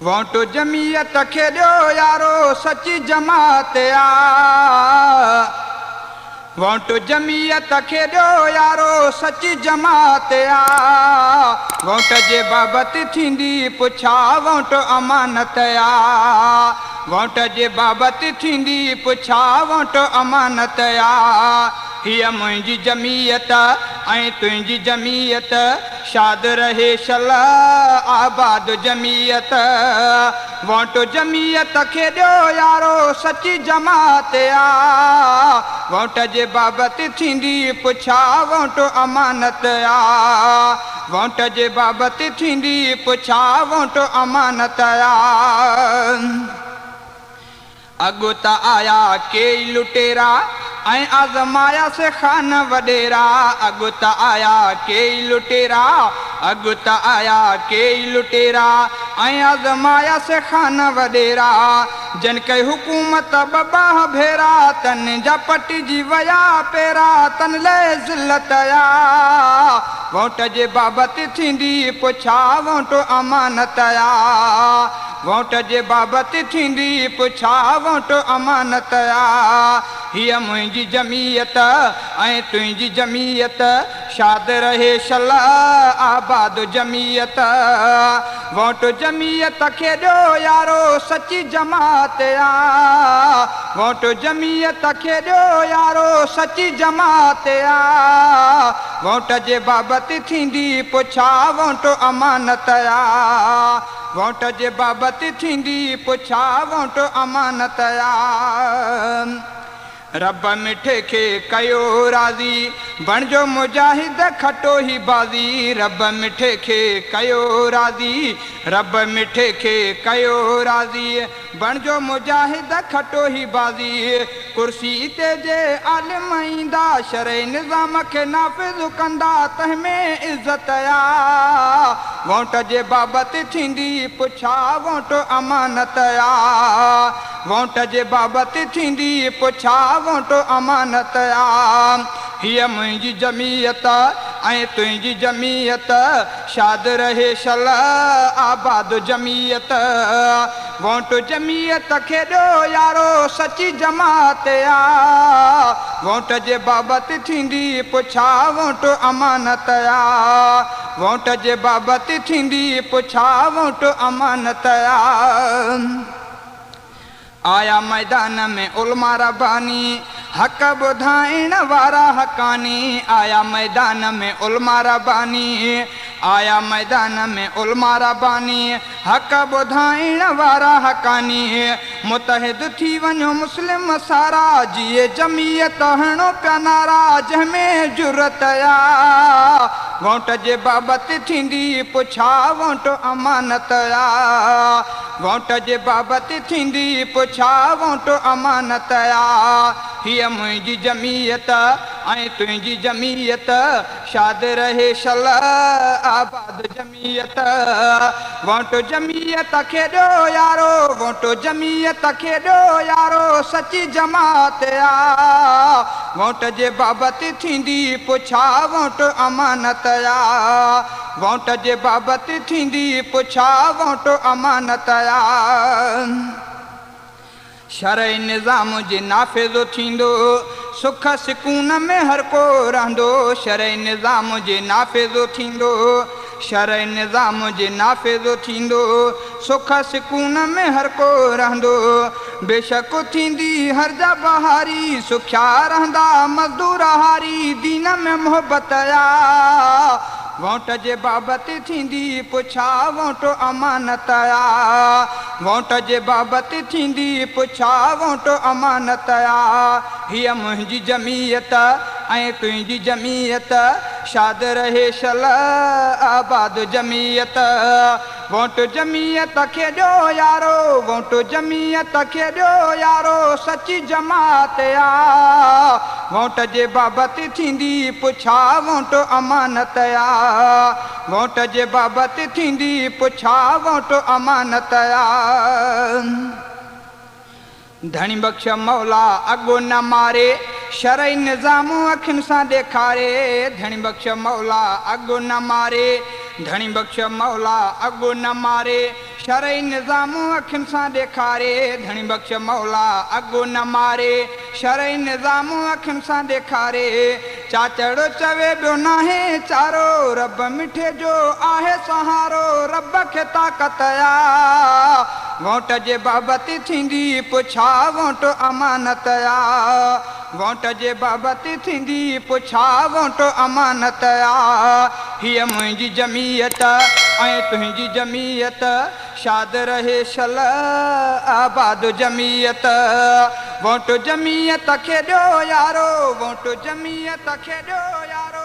Vote Jamiat खे ॾियो यारो सची जमात आ। वोट जमीयत खे ॾियो यारो सची जमात आ। वोट जे बाबति थींदी पुछा वोट अमानत आ। वोट जे बाबति थींदी पुछा वोट अमानत आ। हीअ मुंहिंजी जमीयत ऐं तुंहिंजी जमीयत शाद रहे शल आबाद जमीयत। वोट जमीयत खे ॾियो यारो सची जमात आ। वोट जे बाबति थींदी पुछा वोट अमानत आ। वोट जे बाबति थींदी पुछा वोट अमानत आ। अॻु त आया कई लुटेरा ऐं आज़माया से खान वॾेरा। अॻु त आया कई लुटेरा, अॻु त आया कई लुटेरा ऐं आज़माया से खान वॾेरा। जन कई हुकूमत बबाह भेरा तन जा पटिजी वया पेरा तन ले ज़िल्लत आ। वोट जे बाबति थींदी पुछा वोट अमानत आ। वोट जे बाबति थींदी पुछा वोट अमानत आ। हीअ मुंहिंजी जमीयत ऐं तुंहिंजी जमीयत शाद रहे शल आबाद जमीयत। वोट जमीयत खे ॾियो यारो सची जमात आ। वोट जमीयत खे ॾियो यारो सची जमात आ। वोट जे बाबति थींदी पुछा वोट अमानत आ। वोट जे बाबति थींदी पुछा वोट अमानत आ। रब मिठे खे कयो राज़ी बणिजो मुजाहिद खटो ही बाज़ी। रब मिठे खे कयो राज़ी, रब मिठे खे कयो राज़ी बणिजो मुजाहिद खटो ही बाज़ी। कुर्सी ते जे आलिम ईंदा शरई निज़ाम खे नाफ़िज़ कंदा तंहिंमें इज़त आ। वोट जे बाबति थींदी पुछा वोट अमानत आ। वोट जे बाबति थींदी पुछा वोट अमानत आ। हीअ मुंहिंजी जमीयत ऐं तुंहिंजी जमीयत शाद रहे शल आबाद जमीयत। वोट जमीयत खे ॾियो यारो सची जमात आ। वोट जे बाबति थींदी पुछा वोट अमानत आ। वोट जे बाबति थींदी पुछा वोट अमानत आ। आया मैदान में उलमा रब्बानी हक़ ॿुधाइण वारा हक़ानी। आया मैदान में उलमा रब्बानी, आया मैदान में उलमा रब्बानी हक़ ॿुधाइण वारा हक़ानी। मुतहिद थी वञो मुस्लिम सारा जिए जमीयत हणो पिया नारा जंहिंमें जुरत आ। वोट जे बाबति थींदी पुछा वोट अमानत आ। वोट जे बाबति थींदी पुछा वोट अमानत आ। हीअ मुंहिंजी जमीयत ऐं तुंहिंजी जमीयत शाद रहे शल आबाद जमीयत। वोट जमीयत खे ॾियो यारो, वोट जमीयत खे ॾियो यारो सची जमात आ। वोट जे बाबति थींदी पुछा वोट अमानत आ। वोट जे बाबति थींदी पुछा वोट अमानत आ। शरई निज़ाम जे नाफ़िज़ थींदो सुख सुकून में हर को रहंदो। शरई निज़ाम जे नाफ़िज़ थींदो, शरई निज़ाम जे नाफ़िज़ थींदो सुख सुकून में हर को रहंदो। बेशक थींदी हर जा बहारी सुखिया रहंदा मज़दूर हारी दीन में मोहबत आ। वोट जे बाबति थींदी पुछा वोट अमानत आ। वोट जे बाबति थींदी पुछा वोट अमानत आ। हीअ मुंहिंजी जमीयत ऐं तुंहिंजी जमीयत शाद रहे शल आबाद जमीयत। वोट जमीयत खे ॾियो यारो, वोट जमीयत खे ॾियो यारो सची जमात आ। वोट जे बाबति थींदी पुछा वोट अमानत आ। वोट जे बाबति थींदी पुछा वोट अमानत आ। धणी बख्श मौला अॻु न मारे शरई निज़ाम अखियुनि सां ॾेखारे। धणी बख्श मौला अॻु न मारे धणी बख्श मौला अगु न मारे शरई निज़ाम अखियुनि सां ॾेखारे धणी बख्श मौला अगु न मारे शरई निज़ाम अखियुनि सां ॾेखारे चाचड़ चवे ॿियो नाहे चारो रब मिठे जो आहे सहारो रब खे ताक़त आ वोट जे बाबति थींदी पुछा वोट अमानत आ वोट जे बाबति थींदी पुछा वोट अमानत आ हीअ मुंहिंजी जमीयत ऐं तुंहिंजी जमीयत शाद रहे शल आबाद जमीयत वोट जमीयत खे ॾियो यारो वोट जमीयत खे ॾियो यारो